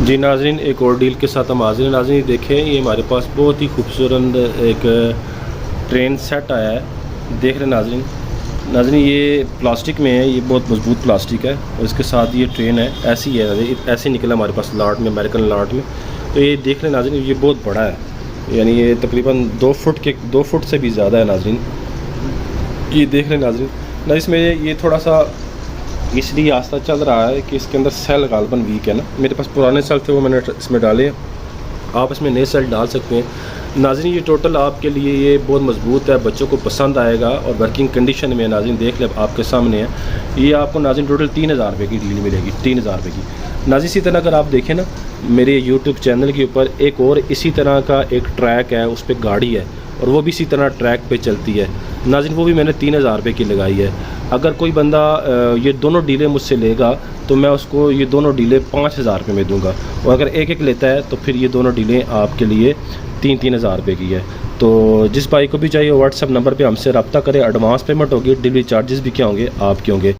जी नाज़रीन, एक और डील के साथ हम हाज़िर हैं। नाज़रीन देखें, ये हमारे पास बहुत ही खूबसूरत एक ट्रेन सेट आया है। देख रहे हैं नाज़रीन, ये प्लास्टिक में है, ये बहुत मजबूत प्लास्टिक है और इसके साथ ये ट्रेन है, ऐसी है नाज़रीन, ऐसे निकला हमारे पास लाट में, अमेरिकन लाट में। तो ये देख रहे हैं नाज़रीन, ये बहुत बड़ा है, यानी ये तकरीबन 2 फुट से भी ज़्यादा है नाज़रीन। ये देख रहे हैं नाज़रीन ना, इसमें ये थोड़ा सा इसलिए आस्ता चल रहा है कि इसके अंदर सेल गालबन वीक है ना। मेरे पास पुराने सेल थे, वो मैंने इसमें डाले। आप इसमें नए सेल डाल सकते हैं। नाज़रीन ये टोटल आपके लिए ये बहुत मजबूत है, बच्चों को पसंद आएगा और वर्किंग कंडीशन में। नाज़रीन देख ले, आपके सामने है। ये आपको नाज़रीन टोटल 3000 रुपये की डील मिलेगी, 3000 रुपये की। नाज़रीन इसी तरह अगर आप देखें ना, मेरे यूट्यूब चैनल के ऊपर एक और इसी तरह का एक ट्रैक है, उस पर गाड़ी है और वो भी इसी तरह ट्रैक पे चलती है नाज़रीन, वो भी मैंने 3000 रुपये की लगाई है। अगर कोई बंदा ये दोनों डीलें मुझसे लेगा तो मैं उसको ये दोनों डीलें 5000 रुपये में दूंगा, और अगर एक एक लेता है तो फिर ये दोनों डीलें आपके लिए 3-3 हज़ार रुपये की है। तो जिस भाई को भी चाहिए व्हाट्सएप नंबर पे हमसे रब्ता करें। एडवांस पेमेंट होगी, डिलीवरी चार्जेस भी क्या होंगे आपके होंगे।